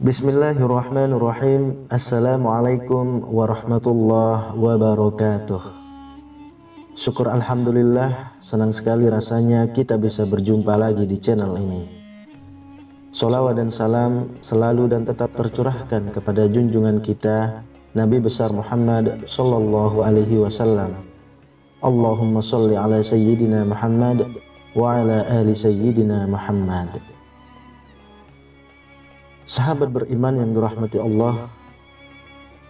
Bismillahirrahmanirrahim. Assalamualaikum warahmatullahi wabarakatuh. Syukur alhamdulillah, senang sekali rasanya kita bisa berjumpa lagi di channel ini. Sholawat dan salam selalu dan tetap tercurahkan kepada junjungan kita Nabi besar Muhammad sallallahu alaihi wasallam. Allahumma sholli ala sayyidina Muhammad wa ala ali sayyidina Muhammad. Sahabat beriman yang dirahmati Allah,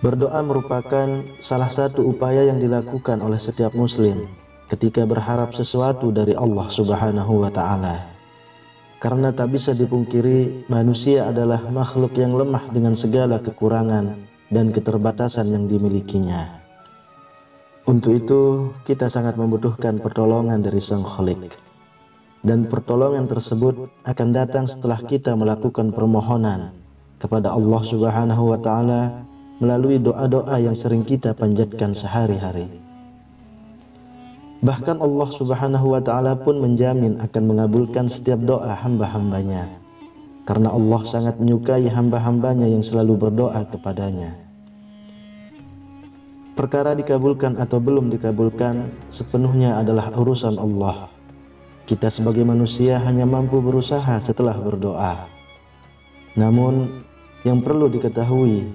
berdoa merupakan salah satu upaya yang dilakukan oleh setiap muslim ketika berharap sesuatu dari Allah Subhanahu wa ta'ala. Karena tak bisa dipungkiri, manusia adalah makhluk yang lemah dengan segala kekurangan dan keterbatasan yang dimilikinya. Untuk itu, kita sangat membutuhkan pertolongan dari Sang Khalik. Dan pertolongan tersebut akan datang setelah kita melakukan permohonan kepada Allah Subhanahu wa ta'ala melalui doa-doa yang sering kita panjatkan sehari-hari. Bahkan Allah Subhanahu wa ta'ala pun menjamin akan mengabulkan setiap doa hamba-hambanya, karena Allah sangat menyukai hamba-hambanya yang selalu berdoa kepadanya. Perkara dikabulkan atau belum dikabulkan sepenuhnya adalah urusan Allah. Kita sebagai manusia hanya mampu berusaha setelah berdoa. Namun yang perlu diketahui,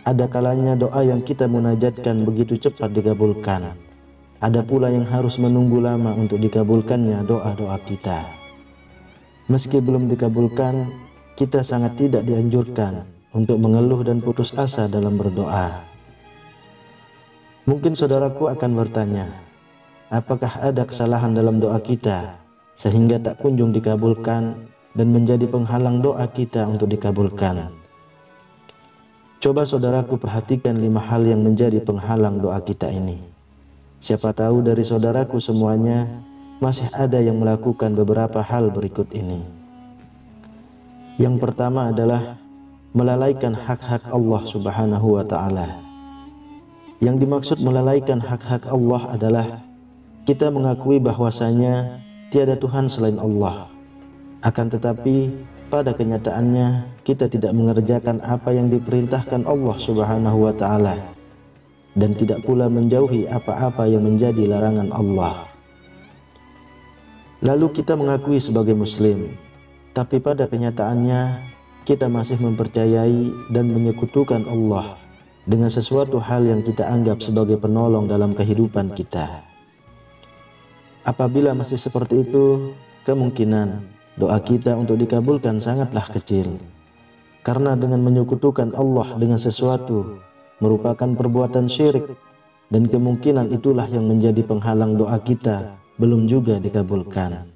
ada kalanya doa yang kita munajatkan begitu cepat dikabulkan. Ada pula yang harus menunggu lama untuk dikabulkannya doa-doa kita. Meski belum dikabulkan, kita sangat tidak dianjurkan untuk mengeluh dan putus asa dalam berdoa. Mungkin saudaraku akan bertanya, apakah ada kesalahan dalam doa kita sehingga tak kunjung dikabulkan dan menjadi penghalang doa kita untuk dikabulkan? Coba saudaraku perhatikan 5 hal yang menjadi penghalang doa kita ini. Siapa tahu dari saudaraku semuanya masih ada yang melakukan beberapa hal berikut ini. Yang pertama adalah melalaikan hak-hak Allah Subhanahu wa ta'ala. Yang dimaksud melalaikan hak-hak Allah adalah kita mengakui bahwasanya tiada Tuhan selain Allah. Akan tetapi pada kenyataannya kita tidak mengerjakan apa yang diperintahkan Allah Subhanahu wa ta'ala, dan tidak pula menjauhi apa-apa yang menjadi larangan Allah. Lalu kita mengakui sebagai muslim, tapi pada kenyataannya kita masih mempercayai dan menyekutukan Allah dengan sesuatu hal yang kita anggap sebagai penolong dalam kehidupan kita. Apabila masih seperti itu, kemungkinan doa kita untuk dikabulkan sangatlah kecil. Karena dengan menyekutukan Allah dengan sesuatu merupakan perbuatan syirik, dan kemungkinan itulah yang menjadi penghalang doa kita belum juga dikabulkan.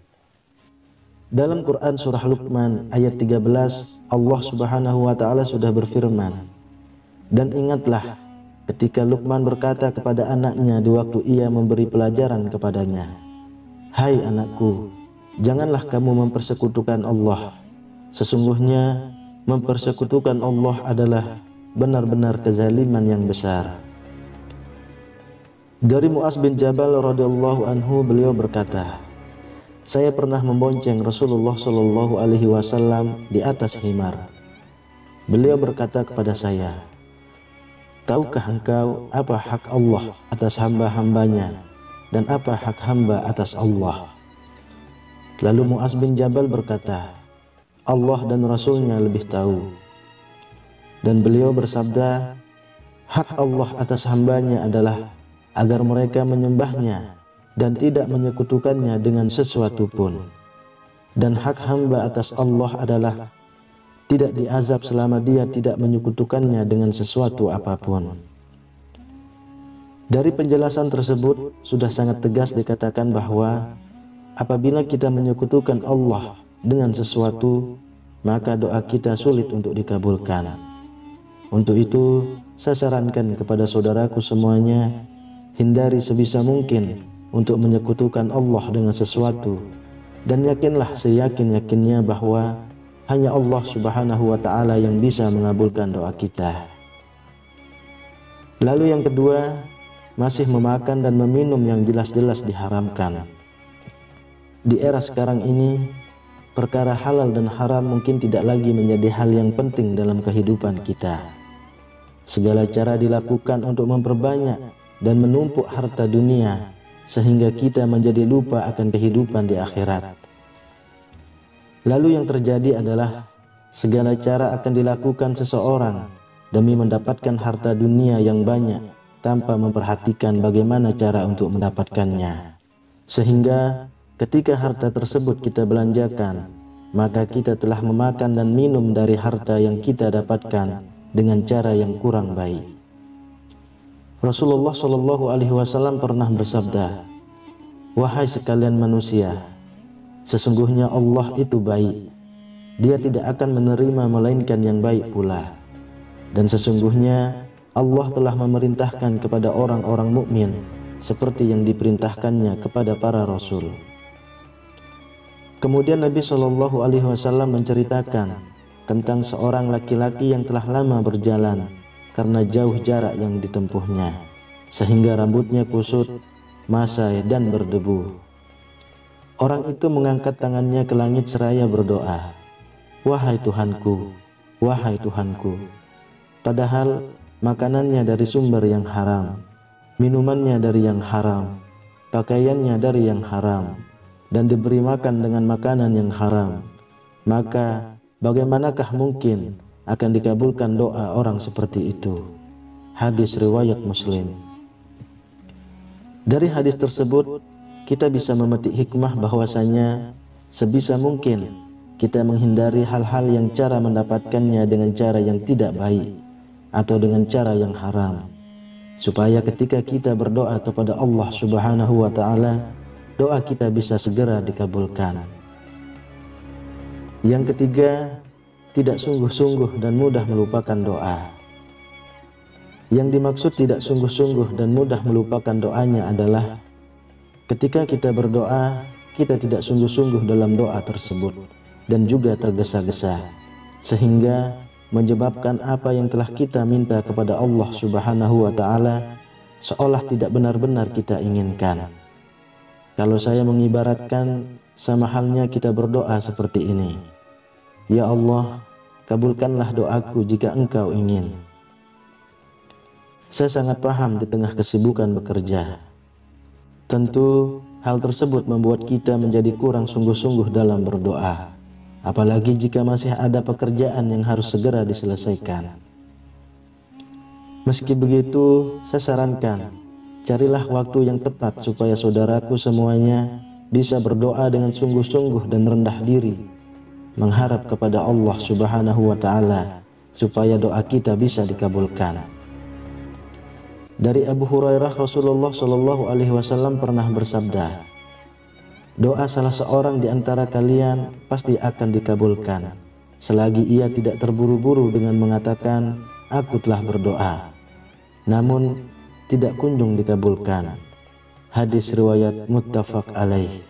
Dalam Quran surah Luqman ayat 13, Allah Subhanahu wa ta'ala sudah berfirman, "Dan ingatlah ketika Luqman berkata kepada anaknya di waktu ia memberi pelajaran kepadanya, 'Hai anakku, janganlah kamu mempersekutukan Allah. Sesungguhnya mempersekutukan Allah adalah benar-benar kezaliman yang besar.'" Dari Mu'az bin Jabal radhiyallahu anhu, beliau berkata, "Saya pernah membonceng Rasulullah sallallahu alaihi wasallam di atas himar. Beliau berkata kepada saya, 'Tahukah engkau apa hak Allah atas hamba-hambanya dan apa hak hamba atas Allah?' Lalu Mu'az bin Jabal berkata, 'Allah dan Rasulnya lebih tahu.' Dan beliau bersabda, 'Hak Allah atas hambanya adalah agar mereka menyembahnya dan tidak menyekutukannya dengan sesuatu pun. Dan hak hamba atas Allah adalah tidak diazab selama dia tidak menyekutukannya dengan sesuatu apapun.'" Dari penjelasan tersebut sudah sangat tegas dikatakan bahwa apabila kita menyekutukan Allah dengan sesuatu, maka doa kita sulit untuk dikabulkan. Untuk itu, saya sarankan kepada saudaraku semuanya, hindari sebisa mungkin untuk menyekutukan Allah dengan sesuatu, dan yakinlah seyakin-yakinnya bahwa hanya Allah Subhanahu wa ta'ala yang bisa mengabulkan doa kita. Lalu yang kedua, masih memakan dan meminum yang jelas-jelas diharamkan. Di era sekarang ini, perkara halal dan haram mungkin tidak lagi menjadi hal yang penting dalam kehidupan kita. Segala cara dilakukan untuk memperbanyak dan menumpuk harta dunia, sehingga kita menjadi lupa akan kehidupan di akhirat. Lalu yang terjadi adalah segala cara akan dilakukan seseorang demi mendapatkan harta dunia yang banyak tanpa memperhatikan bagaimana cara untuk mendapatkannya. Sehingga ketika harta tersebut kita belanjakan, maka kita telah memakan dan minum dari harta yang kita dapatkan dengan cara yang kurang baik. Rasulullah Shallallahu Alaihi Wasallam pernah bersabda, "Wahai sekalian manusia, sesungguhnya Allah itu baik. Dia tidak akan menerima melainkan yang baik pula. Dan sesungguhnya Allah telah memerintahkan kepada orang-orang mukmin seperti yang diperintahkannya kepada para rasul." Kemudian Nabi Shallallahu Alaihi Wasallam menceritakan tentang seorang laki-laki yang telah lama berjalan karena jauh jarak yang ditempuhnya, sehingga rambutnya kusut, masai dan berdebu. Orang itu mengangkat tangannya ke langit seraya berdoa, "Wahai Tuhanku, wahai Tuhanku." Padahal makanannya dari sumber yang haram, minumannya dari yang haram, pakaiannya dari yang haram, dan diberi makan dengan makanan yang haram. Maka bagaimanakah mungkin akan dikabulkan doa orang seperti itu? Hadis riwayat Muslim. Dari hadis tersebut kita bisa memetik hikmah bahwasanya sebisa mungkin kita menghindari hal-hal yang cara mendapatkannya dengan cara yang tidak baik atau dengan cara yang haram, supaya ketika kita berdoa kepada Allah Subhanahu wa ta'ala, doa kita bisa segera dikabulkan. Yang ketiga, tidak sungguh-sungguh dan mudah melupakan doa. Yang dimaksud tidak sungguh-sungguh dan mudah melupakan doanya adalah ketika kita berdoa, kita tidak sungguh-sungguh dalam doa tersebut dan juga tergesa-gesa, sehingga menyebabkan apa yang telah kita minta kepada Allah Subhanahu wa ta'ala seolah tidak benar-benar kita inginkan. Kalau saya mengibaratkan, sama halnya kita berdoa seperti ini, "Ya Allah, kabulkanlah doaku jika Engkau ingin." Saya sangat paham di tengah kesibukan bekerja. Tentu hal tersebut membuat kita menjadi kurang sungguh-sungguh dalam berdoa, apalagi jika masih ada pekerjaan yang harus segera diselesaikan. Meski begitu, saya sarankan, carilah waktu yang tepat supaya saudaraku semuanya bisa berdoa dengan sungguh-sungguh dan rendah diri, mengharap kepada Allah Subhanahu wa ta'ala supaya doa kita bisa dikabulkan. Dari Abu Hurairah, Rasulullah Shallallahu Alaihi Wasallam pernah bersabda, "Doa salah seorang di antara kalian pasti akan dikabulkan, selagi ia tidak terburu-buru dengan mengatakan, 'Aku telah berdoa,' namun tidak kunjung dikabulkan." Hadis riwayat muttafaq alaih.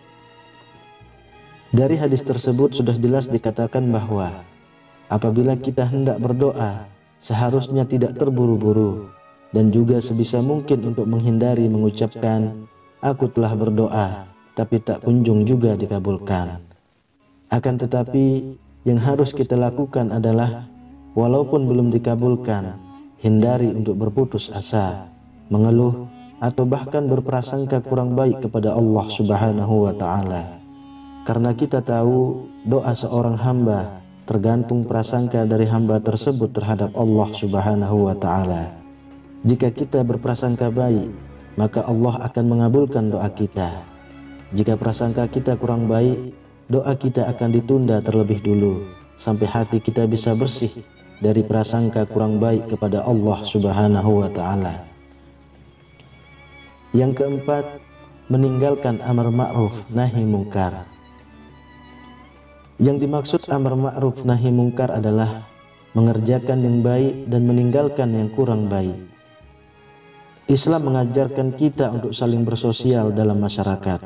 Dari hadis tersebut sudah jelas dikatakan bahwa apabila kita hendak berdoa, seharusnya tidak terburu-buru dan juga sebisa mungkin untuk menghindari mengucapkan, "Aku telah berdoa," tapi tak kunjung juga dikabulkan. Akan tetapi yang harus kita lakukan adalah walaupun belum dikabulkan, hindari untuk berputus asa, mengeluh, atau bahkan berprasangka kurang baik kepada Allah Subhanahu wa ta'ala. Karena kita tahu doa seorang hamba tergantung prasangka dari hamba tersebut terhadap Allah Subhanahu wa ta'ala. Jika kita berprasangka baik, maka Allah akan mengabulkan doa kita. Jika prasangka kita kurang baik, doa kita akan ditunda terlebih dulu sampai hati kita bisa bersih dari prasangka kurang baik kepada Allah Subhanahu wa ta'ala. Yang keempat, meninggalkan amar ma'ruf nahi mungkar. Yang dimaksud amar ma'ruf nahi mungkar adalah mengerjakan yang baik dan meninggalkan yang kurang baik. Islam mengajarkan kita untuk saling bersosial dalam masyarakat.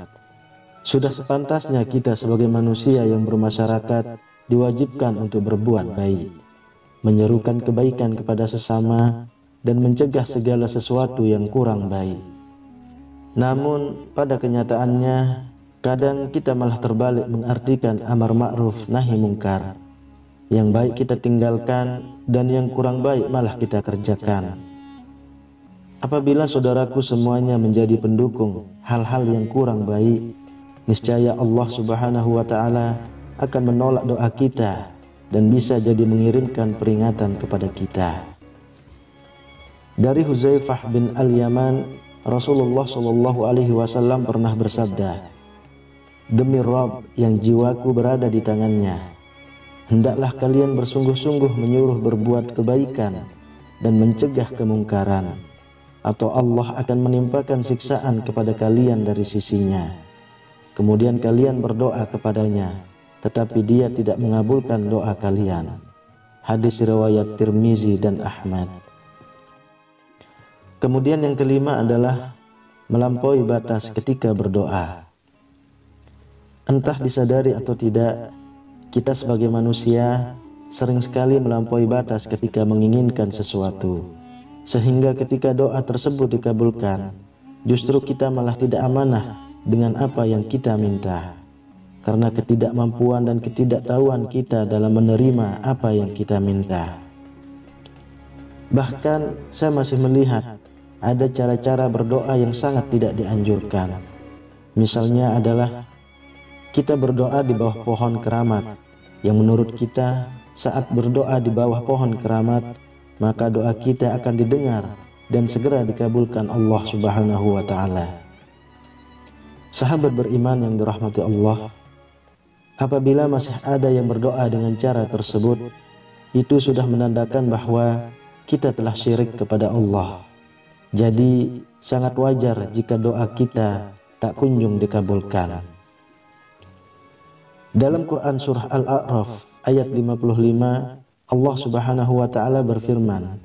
Sudah sepantasnya kita sebagai manusia yang bermasyarakat diwajibkan untuk berbuat baik, menyerukan kebaikan kepada sesama, dan mencegah segala sesuatu yang kurang baik. Namun pada kenyataannya, kadang kita malah terbalik mengartikan amar ma'ruf nahi mungkar. Yang baik kita tinggalkan dan yang kurang baik malah kita kerjakan. Apabila saudaraku semuanya menjadi pendukung hal-hal yang kurang baik, niscaya Allah Subhanahu wa Ta'ala akan menolak doa kita dan bisa jadi mengirimkan peringatan kepada kita. Dari Huzaifah bin Al-Yaman, Rasulullah SAW pernah bersabda, "Demi Rabb yang jiwaku berada di tangannya, hendaklah kalian bersungguh-sungguh menyuruh berbuat kebaikan dan mencegah kemungkaran, atau Allah akan menimpakan siksaan kepada kalian dari sisinya. Kemudian kalian berdoa kepadanya, tetapi dia tidak mengabulkan doa kalian." Hadis riwayat Tirmizi dan Ahmad. Kemudian yang kelima adalah melampaui batas ketika berdoa. Entah disadari atau tidak, kita sebagai manusia sering sekali melampaui batas ketika menginginkan sesuatu, sehingga ketika doa tersebut dikabulkan, justru kita malah tidak amanah dengan apa yang kita minta, karena ketidakmampuan dan ketidaktahuan kita dalam menerima apa yang kita minta. Bahkan saya masih melihat ada cara-cara berdoa yang sangat tidak dianjurkan. Misalnya adalah kita berdoa di bawah pohon keramat, yang menurut kita saat berdoa di bawah pohon keramat, maka doa kita akan didengar dan segera dikabulkan Allah Subhanahu wa Ta'ala. Sahabat beriman yang dirahmati Allah, apabila masih ada yang berdoa dengan cara tersebut, itu sudah menandakan bahwa kita telah syirik kepada Allah. Jadi sangat wajar jika doa kita tak kunjung dikabulkan. Dalam Quran surah Al-A'raf ayat 55, Allah Subhanahu wa Ta'ala berfirman,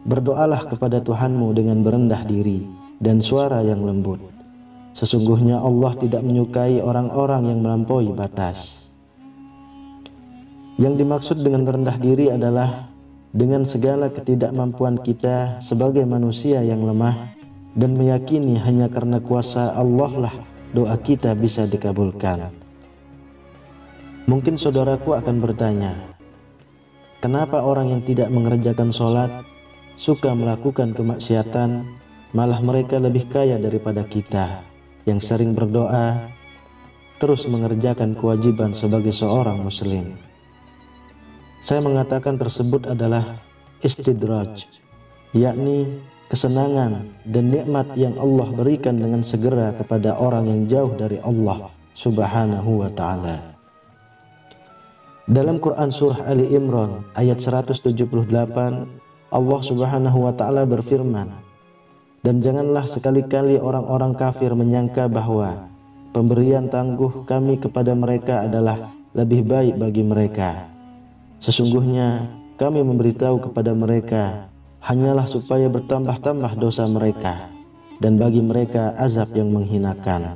"Berdoalah kepada Tuhanmu dengan berendah diri dan suara yang lembut. Sesungguhnya Allah tidak menyukai orang-orang yang melampaui batas." Yang dimaksud dengan rendah diri adalah dengan segala ketidakmampuan kita sebagai manusia yang lemah, dan meyakini hanya karena kuasa Allah lah doa kita bisa dikabulkan. Mungkin saudaraku akan bertanya, kenapa orang yang tidak mengerjakan sholat suka melakukan kemaksiatan, malah mereka lebih kaya daripada kita yang sering berdoa, terus mengerjakan kewajiban sebagai seorang muslim? Saya mengatakan tersebut adalah istidraj, yakni kesenangan dan nikmat yang Allah berikan dengan segera kepada orang yang jauh dari Allah Subhanahu wa Ta'ala. Dalam Quran surah Ali Imran ayat 178, Allah Subhanahu wa Ta'ala berfirman, "Dan janganlah sekali-kali orang-orang kafir menyangka bahwa pemberian tangguh kami kepada mereka adalah lebih baik bagi mereka. Sesungguhnya kami memberitahu kepada mereka hanyalah supaya bertambah-tambah dosa mereka, dan bagi mereka azab yang menghinakan."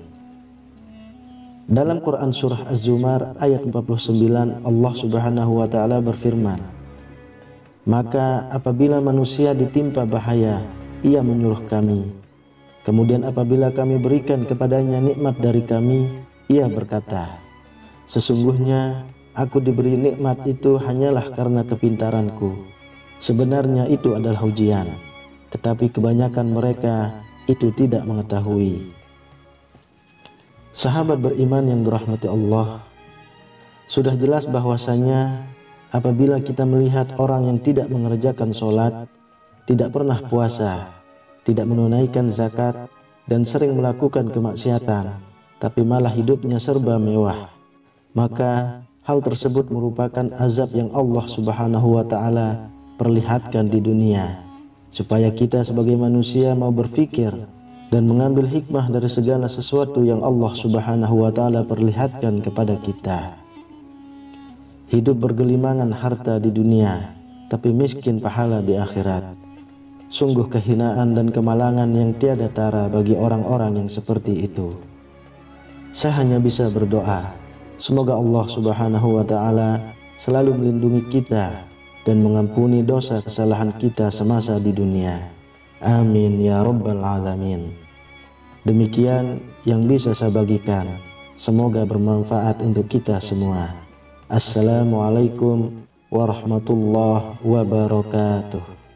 Dalam Quran surah Az-Zumar ayat 49, Allah Subhanahu wa Ta'ala berfirman, "Maka apabila manusia ditimpa bahaya, ia menyuruh kami. Kemudian apabila kami berikan kepadanya nikmat dari kami, ia berkata, sesungguhnya aku diberi nikmat itu hanyalah karena kepintaranku. Sebenarnya itu adalah ujian, tetapi kebanyakan mereka itu tidak mengetahui." Sahabat beriman yang dirahmati Allah, sudah jelas bahwasanya apabila kita melihat orang yang tidak mengerjakan sholat, tidak pernah puasa, tidak menunaikan zakat, dan sering melakukan kemaksiatan, tapi malah hidupnya serba mewah, maka hal tersebut merupakan azab yang Allah Subhanahu wa Ta'ala perlihatkan di dunia, supaya kita sebagai manusia mau berpikir dan mengambil hikmah dari segala sesuatu yang Allah Subhanahu wa Ta'ala perlihatkan kepada kita. Hidup bergelimangan harta di dunia, tapi miskin pahala di akhirat. Sungguh kehinaan dan kemalangan yang tiada tara bagi orang-orang yang seperti itu. Saya hanya bisa berdoa, semoga Allah Subhanahu wa Ta'ala selalu melindungi kita dan mengampuni dosa kesalahan kita semasa di dunia. Amin ya rabbal alamin. Demikian yang bisa saya bagikan. Semoga bermanfaat untuk kita semua. Assalamualaikum warahmatullahi wabarakatuh.